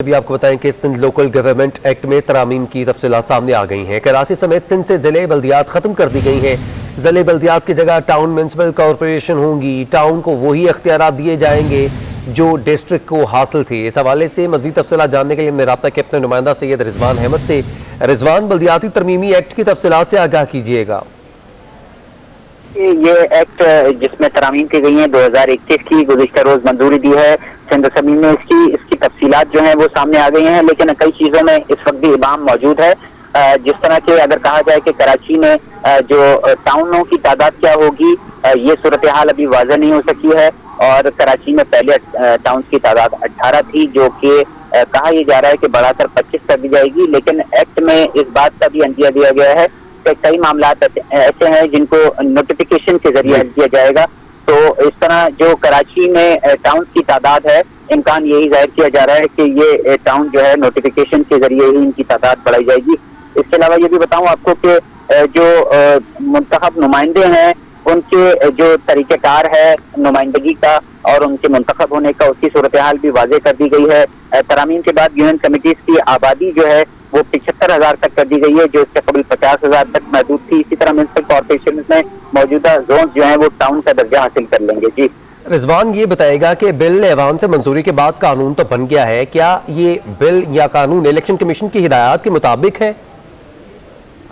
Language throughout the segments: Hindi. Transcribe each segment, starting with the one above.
अभी आपको बताएं कि सिंध लोकल गवर्नमेंट एक्ट में तरामीम की तफसीलात सामने आ गई हैं। कराची समेत सिंध से जिले बल्दियात खत्म कर दी गई हैं। जिले बल्दियात की जगह टाउन म्यूनसिपल कॉरपोरेशन होंगी। टाउन को वही अख्तियारात दिए जाएंगे जो डिस्ट्रिक्ट को हासिल थे। इस हवाले से मजीद तफसीलात जानने के लिए हमने रब्ता किया अपने नुमाइंदा सैयद रिजवान अहमद से। रिजवान, बल्दियाती तरमीमी एक्ट की तफसीलात से आगाह कीजिएगा। ये एक्ट जिसमें तरामीम की गई है 2021 की गुज़िश्ता रोज मंजूरी दी है सिंध असेंबली ने। इसकी तफसीलात जो हैं वो सामने आ गई हैं, लेकिन कई चीजों में इस वक्त भी इबाम मौजूद है। जिस तरह के अगर कहा जाए कि कराची में जो टाउनों की तादाद क्या होगी, ये सूरत हाल अभी वाज़ह नहीं हो सकी है। और कराची में पहले टाउन की तादाद 18 थी, जो कि कहा यह जा रहा है कि बढ़ाकर 25 कर दी जाएगी। लेकिन एक्ट में इस बात का भी अंदिया दिया गया है कि कई मामला ऐसे हैं जिनको नोटिफिकेशन के जरिए हल किया जाएगा। तो इस तरह जो कराची में टाउन की तादाद है, इम्कान यही जाहिर किया जा रहा है कि ये टाउन जो है नोटिफिकेशन के जरिए ही इनकी तादाद बढ़ाई जाएगी। इसके अलावा ये भी बताऊं आपको कि जो मुंतखब नुमाइंदे हैं उनके जो तरीक़ेकार है नुमाइंदगी का और उनके मुंतखब होने का, उसकी सूरत हाल भी वाज़ेह कर दी गई है। तरामीम के बाद यूनियन कमेटीज की आबादी जो है वो 75,000 तक कर दी गई है, जो इससे कबल 50,000 तक महदूद थी। इसी तरह म्यूनसिपल कॉर्पोरेशन में मौजूदा जोन जो है वो टाउन का दर्जा हासिल कर लेंगे। जी रिजवान, ये बताएगा कि बिल ऐवान से मंजूरी के बाद कानून तो बन गया है, क्या ये बिल या कानून इलेक्शन कमीशन की हिदायत के मुताबिक है?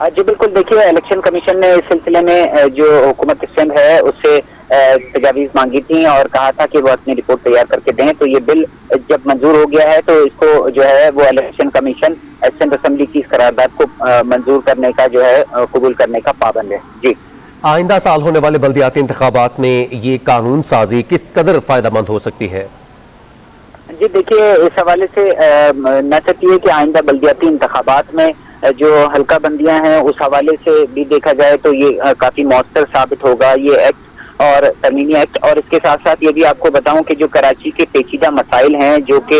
जी बिल्कुल। देखिए, इलेक्शन कमीशन ने इस सिलसिले में जो हुकूमत सिंध है उससे तजावीज़ मांगी थी और कहा था कि वो अपनी रिपोर्ट तैयार करके दें। तो ये बिल जब मंजूर हो गया है तो इसको जो है वो इलेक्शन कमीशन सिंध असेंबली की इस करारदाद को मंजूर करने का जो है कबूल करने का पाबंद है। जी, आइंदा साल होने वाले बल्दियाती इंतखाबात में ये कानून साजी किस कदर फायदेमंद हो सकती है? जी देखिए, इस हवाले से न सिर्फ ये कि आइंदा बल्दियाती इंतखाबात में जो हल्का बंदियां हैं उस हवाले से भी देखा जाए तो ये काफी मौसर साबित होगा ये एक्ट और तरमीमी एक्ट। और इसके साथ साथ ये भी आपको बताऊं कि जो कराची के पेचीदा मसाइल हैं जो कि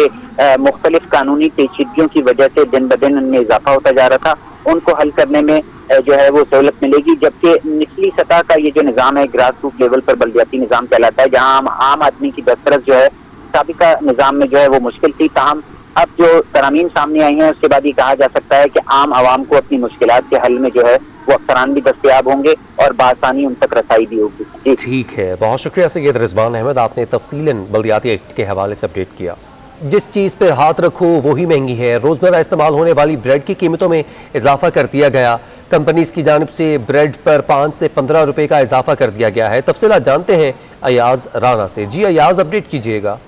मुख्तलिफ कानूनी पेचीदगियों की वजह से दिन ब दिन उनमें इजाफा होता जा रहा था, उनको हल करने में जो है वो सहूलत मिलेगी। जबकि निचली सतह का ये जो निज़ाम है, ग्रास रूट लेवल पर बल्दियाती निज़ाम कहलाता है, जहाँ आम आदमी की दस्तरस जो है साबिका निज़ाम में जो है वो मुश्किल थी। ताहम अब जो तरामीम सामने आई हैं उसके बाद ये कहा जा सकता है कि आम आवाम को अपनी मुश्किलात के हल में जो है वो अफसरान भी दस्तयाब होंगे और बासानी उन तक रसाई भी होगी। ठीक है, बहुत शुक्रिया सैयद रिजवान अहमद, आपने तफसीलन बल्दियाती एक्ट के हवाले से अपडेट किया। जिस चीज़ पर हाथ रखो वही महंगी है। रोज़मर्रा इस्तेमाल होने वाली ब्रेड की कीमतों में इजाफा कर दिया गया। कंपनीज की जानिब से ब्रेड पर 5 से 15 रुपये का इजाफा कर दिया गया है। तफसीलात जानते हैं अयाज राना से। जी अयाज, अपडेट कीजिएगा।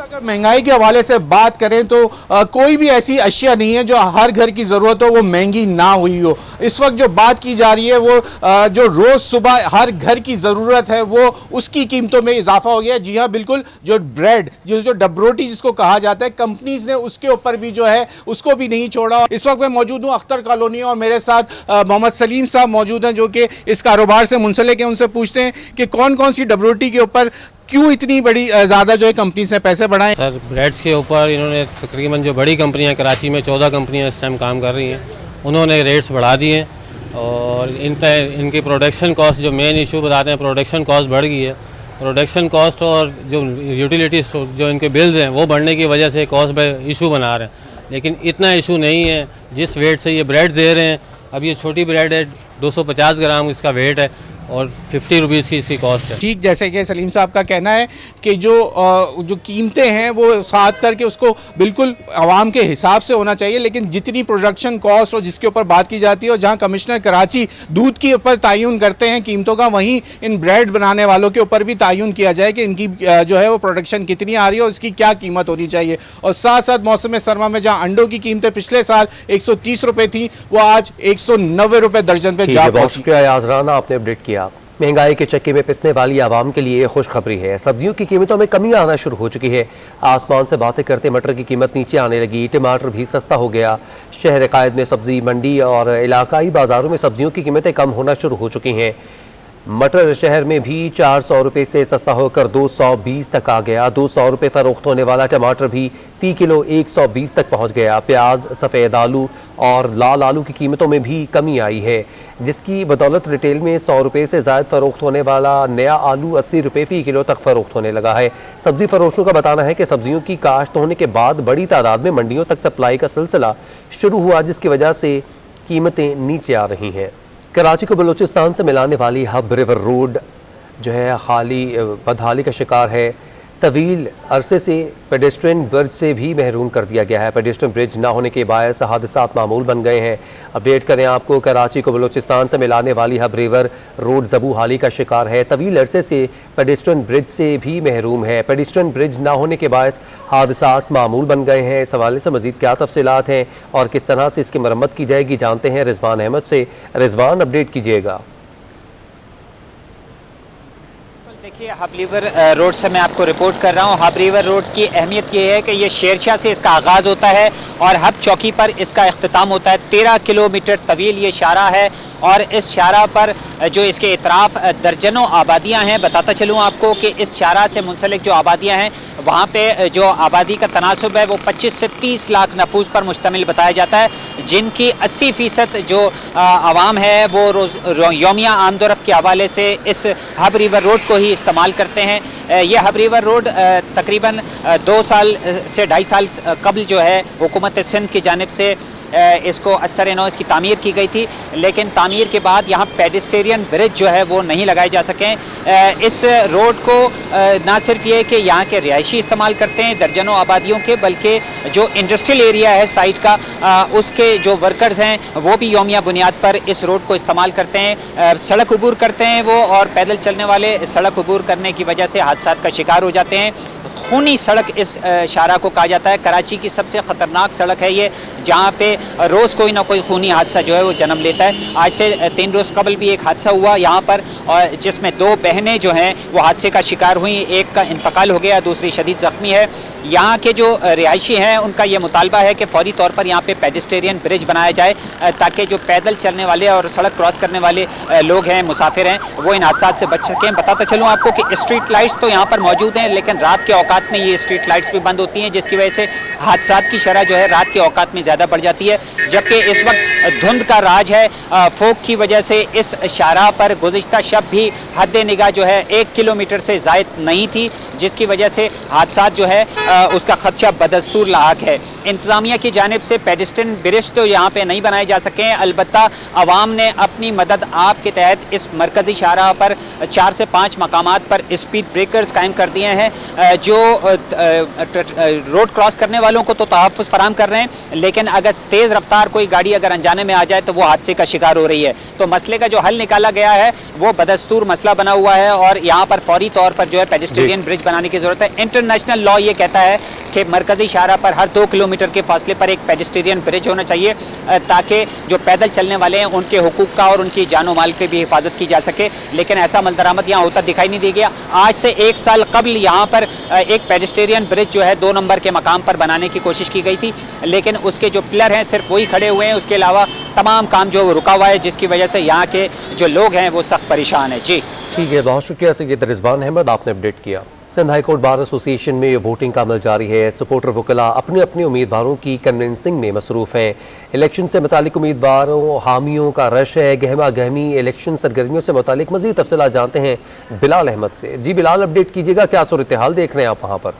अगर महंगाई के हवाले से बात करें तो कोई भी ऐसी अशिया नहीं है जो हर घर की ज़रूरत हो वो महंगी ना हुई हो। इस वक्त जो बात की जा रही है वो जो रोज़ सुबह हर घर की ज़रूरत है वो उसकी कीमतों में इजाफा हो गया। जी हाँ, बिल्कुल। जो ब्रेड जो डबरोटी जिसको कहा जाता है, कंपनीज ने उसके ऊपर भी जो है उसको भी नहीं छोड़ा। इस वक्त मैं मौजूद हूँ अख्तर कॉलोनी और मेरे साथ मोहम्मद सलीम साहब मौजूद हैं जो कि इस कारोबार से मुंसलिक हैं। उनसे पूछते हैं कि कौन कौन सी डबरोटी के ऊपर क्यों इतनी बड़ी ज़्यादा जो है कंपनी से पैसे बढ़ाएं। सर, ब्रेड्स के ऊपर इन्होंने तकरीबन जो बड़ी कंपनियां कराची में 14 कंपनियां इस टाइम काम कर रही हैं, उन्होंने रेट्स बढ़ा दिए और इनकी प्रोडक्शन कॉस्ट, जो मेन इशू बताते हैं, प्रोडक्शन कॉस्ट बढ़ गई है। प्रोडक्शन कॉस्ट और जो यूटिलिटीज जो इनके बिल्स हैं वो बढ़ने की वजह से कॉस्ट पर इशू बना रहे हैं। लेकिन इतना इशू नहीं है जिस वेट से ये ब्रेड दे रहे हैं। अब ये छोटी ब्रेड है, 250 ग्राम इसका वेट है और 50 रुपीज़ की इसकी कॉस्ट है। ठीक, जैसे कि सलीम साहब का कहना है कि जो कीमतें हैं वो साथ करके उसको बिल्कुल आवाम के हिसाब से होना चाहिए, लेकिन जितनी प्रोडक्शन कॉस्ट और जिसके ऊपर बात की जाती है और जहां कमिश्नर कराची दूध के ऊपर तयन करते हैं कीमतों का, वहीं इन ब्रेड बनाने वालों के ऊपर भी तयन किया जाए कि इनकी जो है वो प्रोडक्शन कितनी आ रही है और इसकी क्या कीमत होनी चाहिए। और साथ साथ मौसम सरमा में जहाँ अंडों की कीमतें पिछले साल 130 रुपये थी वो आज 190 रुपये दर्जन पे जा बहुत शुक्रिया अयाज राना, आपने अपडेट किया। महंगाई के चक्के में पिसने वाली आवाम के लिए खुशखबरी है। सब्जियों की कीमतों में कमी आना शुरू हो चुकी है। आसमान से बातें करते मटर की कीमत नीचे आने लगी। टमाटर भी सस्ता हो गया। शहर कायद में सब्जी मंडी और इलाकाई बाजारों में सब्जियों की कीमतें कम होना शुरू हो चुकी हैं। मटर शहर में भी 400 रुपये से सस्ता होकर 220 तक आ गया। 200 रुपये फरोख्त होने वाला टमाटर भी फी किलो 120 तक पहुंच गया। प्याज, सफ़ेद आलू और लाल आलू की कीमतों में भी कमी आई है, जिसकी बदौलत रिटेल में 100 रुपये से ज़ायद फरोख्त होने वाला नया आलू 80 रुपये फ़ी किलो तक फरोख्त होने लगा है। सब्जी फरोशों का बताना है कि सब्जियों की काश्त होने के बाद बड़ी तादाद में मंडियों तक सप्लाई का सिलसिला शुरू हुआ, जिसकी वजह से कीमतें नीचे आ रही हैं। कराची को बलूचिस्तान से मिलाने वाली हब रिवर रोड जो है बदहाली का शिकार है। तवील अरसे से पेडेस्ट्रियन ब्रिज से भी महरूम कर दिया गया है। पेडेस्ट्रियन ब्रिज ना होने के बायस हादसात मामूल बन गए हैं। अपडेट करें आपको, कराची को बलूचिस्तान से मिलाने वाली हब रिवर रोड ज़बू हाली का शिकार है। तवील अरसे से पेडेस्ट्रियन ब्रिज से भी महरूम है। पेडेस्ट्रियन ब्रिज ना होने के बायस हादसात मामूल बन गए हैं। इस हवाले से मज़ीद क्या तफसीलात हैं और किस तरह से इसकी मरम्मत की जाएगी, जानते हैं रिजवान अहमद से। रिजवान, अपडेट कीजिएगा। देखिए, हब रिवर रोड से मैं आपको रिपोर्ट कर रहा हूँ। हब रिवर रोड की अहमियत ये है कि ये शेरशाह से इसका आगाज़ होता है और हब चौकी पर इसका इख्तिताम होता है। 13 किलोमीटर तवील ये शारा है और इस शारा पर जो इसके इतराफ़ दर्जनों आबादियाँ हैं। बताता चलूँ आपको कि इस शारा से मुंसलिक जो आबादियाँ हैं, वहाँ पे जो आबादी का तनासुब है वो 25 से 30 लाख नफूस पर मुश्तमिल बताया जाता है, जिनकी 80% जो आवाम है वो यौमिया आमदोरफ़्त के हवाले से इस हब रिवर रोड को ही इस्तेमाल करते हैं। यह हब रिवर रोड तकरीबन 2 साल से 2.5 साल कबल जो है हुकूमत सिंध की जानिब से इसको असर-ए-नौ इसकी तामीर की गई थी, लेकिन तामीर के बाद यहाँ पेडेस्ट्रियन ब्रिज जो है वो नहीं लगाए जा सके। इस रोड को ना सिर्फ ये कि यहाँ के रिहायशी इस्तेमाल करते हैं दर्जनों आबादियों के, बल्कि जो इंडस्ट्रियल एरिया है साइड का, उसके जो वर्कर्स हैं वो भी यौमिया बुनियाद पर इस रोड को इस्तेमाल करते हैं। सड़क अबूर करते हैं वो, और पैदल चलने वाले सड़क अबूर करने की वजह से हादसात का शिकार हो जाते हैं। खूनी सड़क इस शारा को कहा जाता है। कराची की सबसे ख़तरनाक सड़क है ये, जहाँ पे रोज़ कोई ना कोई खूनी हादसा जो है वो जन्म लेता है। आज से 3 रोज़ कबल भी एक हादसा हुआ यहाँ पर, और जिसमें 2 बहनें जो हैं वो हादसे का शिकार हुई। एक का इंतकाल हो गया, दूसरी शदीद ज़ख्मी है। यहाँ के जो रिहायशी हैं उनका ये मुतालबा है कि फ़ौरी तौर पर यहाँ पे पेडेस्ट्रियन ब्रिज बनाया जाए, ताकि जो पैदल चलने वाले और सड़क क्रॉस करने वाले लोग हैं, मुसाफिर हैं, वो इन हादसात से बच सकें। बताता चलूँ आपको कि स्ट्रीट लाइट्स तो यहाँ पर मौजूद हैं, लेकिन रात के औकात में ये स्ट्रीट लाइट्स भी बंद होती हैं, जिसकी वजह से हादसात की शरह जो है रात के औकात में ज़्यादा बढ़ जाती है। जबकि इस वक्त धुंध का राज है, फोक की वजह से इस शाहराह पर गुज़िश्ता शब भी हद निगाह जो है 1 किलोमीटर से ज़ायद नहीं थी, जिसकी वजह से हादसात जो है उसका खदशा बदस्तूर लाक है। इंतज़ामिया की जानिब से पेडेस्ट्रियन ब्रिज तो यहाँ पे नहीं बनाए जा सके हैं, अलबत्ता अवाम ने अपनी मदद आप के तहत इस मरकज़ी शाहराह पर 4 से 5 मकामात पर स्पीड ब्रेकर्स कायम कर दिए हैं, जो रोड क्रॉस करने वालों को तो तहफ़्फ़ुज़ फराहम कर रहे हैं, लेकिन अगर तेज़ रफ्तार कोई गाड़ी अगर अनजाने में आ जाए तो वो हादसे का शिकार हो रही है। तो मसले का जो हल निकाला गया है वो बदस्तूर मसला बना हुआ है, और यहाँ पर फौरी तौर पर जो है पेडेस्ट्रियन ब्रिज बनाने की ज़रूरत है। इंटरनेशनल लॉ ये कहता है कि मरकज़ी शाहराह पर हर 2 किलोमीटर के फासले पर एक पेडेस्ट्रियन ब्रिज होना चाहिए, ताकि जो पैदल चलने वाले हैं उनके हुकूक का और उनकी जानो माल की भी हिफाजत की जा सके। लेकिन ऐसा अमल दरामद यहाँ होता दिखाई नहीं दिया। आज से 1 साल कबल यहाँ पर एक पेडेस्ट्रियन ब्रिज जो है 2 नंबर के मकाम पर बनाने की कोशिश की गई थी, लेकिन उसके जो पिलर हैं सिर्फ वही खड़े हुए हैं, उसके अलावा तमाम काम जो रुका हुआ है, जिसकी वजह से यहाँ के जो लोग हैं वो सख्त परेशान हैं। जी ठीक है, बहुत शुक्रिया सैयद रिजवान अहमद, आपने अपडेट किया। Sindh high court bar association में वोटिंग का अमल जारी है। सपोर्टर वकला अपने अपने उम्मीदवारों की कन्विंसिंग में मसरूफ़ हैं। इलेक्शन से मुतालिक उम्मीदवारों हामियों का रश है। गहमा गहमी इलेक्शन सरगर्मियों से मुतालिक मज़ीद तफसीलात जानते हैं बिलाल अहमद से। जी बिलाल, अपडेट कीजिएगा, क्या सूरत हाल देख रहे हैं आप वहाँ पर?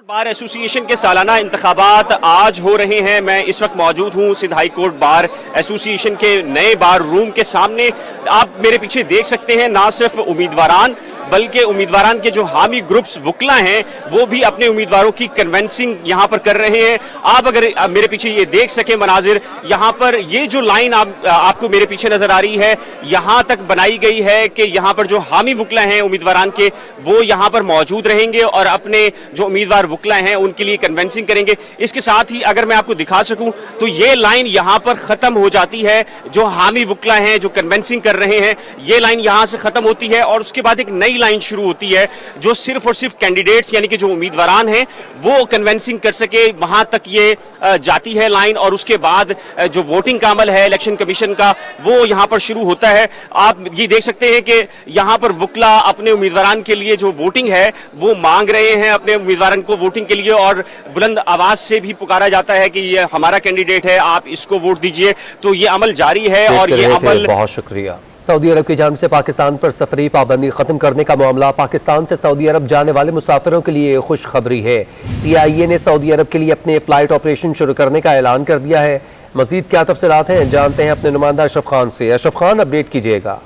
बार एसोसिएशन के सालाना इंतखाबात आज हो रहे हैं। मैं इस वक्त मौजूद हूँ Sindh high court bar association के नए बार रूम के सामने। आप मेरे पीछे देख सकते हैं, ना सिर्फ उम्मीदवारान बल्कि उम्मीदवारान के जो हामी ग्रुप्स वकला हैं वो भी अपने उम्मीदवारों की कन्वेंसिंग यहाँ पर कर रहे हैं। आप अगर मेरे पीछे ये देख सके मनाजिर, यहाँ पर ये जो लाइन आपको मेरे पीछे नजर आ रही है, यहाँ तक बनाई गई है कि यहाँ पर जो हामी वकला हैं उम्मीदवारान के, वो यहाँ पर मौजूद रहेंगे और अपने जो उम्मीदवार वकला हैं उनके लिए कन्वेंसिंग करेंगे। इसके साथ ही अगर मैं आपको दिखा सकूँ तो ये लाइन यहाँ पर ख़त्म हो जाती है। जो हामी वकला हैं जो कन्वेंसिंग कर रहे हैं, ये लाइन यहाँ से ख़त्म होती है और उसके बाद एक नई बड़ी लाइन शुरू होती है जो सिर्फ और सिर्फ कैंडिडेट्स यानी कि जो उम्मीदवारान हैं वो कन्वेंसिंग कर सके, वहां तक ये जाती है लाइन। और उसके बाद जो वोटिंग का अमल है इलेक्शन कमीशन का वो यहाँ पर शुरू होता है। आप ये देख सकते हैं कि यहाँ पर वुकला अपने उम्मीदवारान के लिए जो वोटिंग है वो मांग रहे हैं अपने उम्मीदवारों को वोटिंग के लिए, और बुलंद आवाज से भी पुकारा जाता है कि ये हमारा कैंडिडेट है, आप इसको वोट दीजिए। तो ये अमल जारी है और ये अमल। बहुत शुक्रिया। सऊदी अरब की जानिब से पाकिस्तान पर सफरी पाबंदी खत्म करने का मामला, पाकिस्तान से सऊदी अरब जाने वाले मुसाफिरों के लिए खुशखबरी है। PIA ने सऊदी अरब के लिए अपने फ्लाइट ऑपरेशन शुरू करने का ऐलान कर दिया है। मजीद क्या तफसीलात हैं जानते हैं अपने नुमाइंदा अशरफ खान से। अशरफ खान, अपडेट कीजिएगा।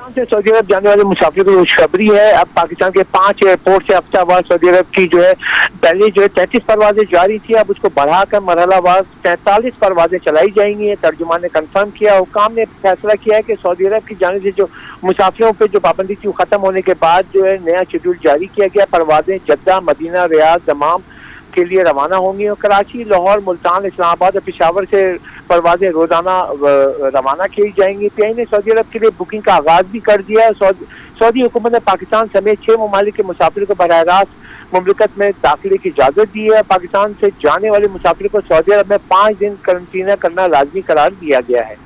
से सऊदी अरब जाने वाले मुसाफिरों को खुशखबरी है। अब पाकिस्तान के 5 एयरपोर्ट से हफ्तावार सऊदी अरब की जो है पहले जो है 33 परवाजें जारी थी, अब उसको बढ़ाकर मरहलावार 43 परवाजें चलाई जाएंगी। तर्जुमान ने कंफर्म किया। हुकाम ने फैसला किया है कि सऊदी अरब की जाने से जो मुसाफिरों पर जो पाबंदी थी वो खत्म होने के बाद जो है नया शेड्यूल जारी किया गया। परवाजें जद्दा, मदीना, रियाद, दमाम के लिए रवाना होंगी और कराची, लाहौर, मुल्तान, इस्लामाबाद और पेशावर से परवाजें रोजाना रवाना की जाएंगी। PIA ने सऊदी अरब के लिए बुकिंग का आगाज भी कर दिया है। सऊदी हुकूमत ने पाकिस्तान समेत 6 ममालिक के मुसाफिर को बराह रास्त मुमलिकत में दाखिले की इजाजत दी है। पाकिस्तान से जाने वाले मुसाफिर को सऊदी अरब में 5 दिन करंटीना करना लाजमी करार दिया गया है।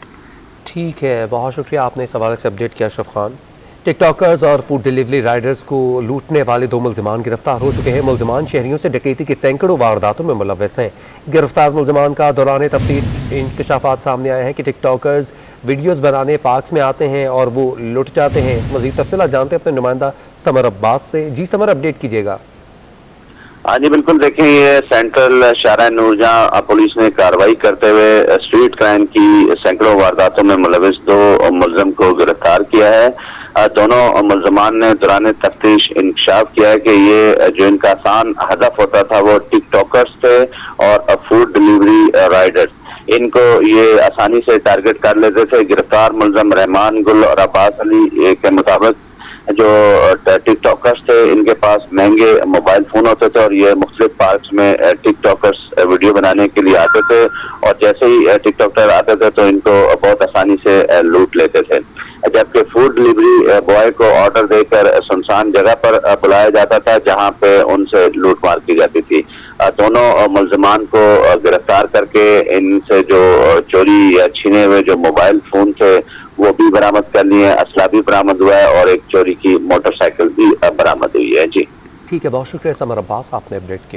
ठीक है, बहुत शुक्रिया, आपने इस हवाले से अपडेट किया अशरफ खान। टिकटॉकर्स और फूड डिलीवरी राइडर्स को लूटने वाले 2 मुलजमान गिरफ्तार हो चुके हैं। मुलजमान शहरियों से डकैती की सैकड़ों वारदातों में मुलव्वस हैं। गिरफ्तार मुलजमान का दौरान तफ्तीश इंकशाफात सामने आए हैं कि टिकटॉकर्स वीडियोस बनाने पार्क्स में आते हैं और वो लुट जाते हैं। मज़ीद तफसीलात जानते हैं अपने नुमाइंदा समर अब्बास से। जी समर, अपडेट कीजिएगा। हाँ जी बिल्कुल, देखें ये सेंट्रल शाहराह नूरजहां पुलिस ने कार्रवाई करते हुए स्ट्रीट क्राइम की सैकड़ों वारदातों में मुलविस 2 मुलजम को गिरफ्तार किया है। दोनों मुलजमान ने दौरान तफ्तीश इंकशाफ किया है कि ये जो इनका आसान हदफ होता था वो टिकटॉकर्स थे और फूड डिलीवरी राइडर्स। इनको ये आसानी से टारगेट कर लेते थे। गिरफ्तार मुलजम रहमान गुल और अब्बास अली के मुताबिक जो टिकटॉकर्स थे इनके पास महंगे मोबाइल फोन होते थे और ये मुख्तलिफ पार्क्स में टिकटॉकर्स वीडियो बनाने के लिए आते थे और जैसे ही टिकटॉकर आते थे तो इनको बहुत आसानी से लूट लेते थे। जबकि फूड डिलीवरी बॉय को ऑर्डर देकर सुनसान जगह पर बुलाया जाता था जहां पे उनसे लूटमार की जाती थी। दोनों मुलजमान को गिरफ्तार करके इनसे जो चोरी या छीने हुए जो मोबाइल फोन थे वो भी बरामद कर लिए हैं, असला भी बरामद हुआ है और एक चोरी की मोटरसाइकिल भी बरामद हुई है। जी ठीक है, बहुत शुक्रिया समर अब्बास, आपने अपडेट किया।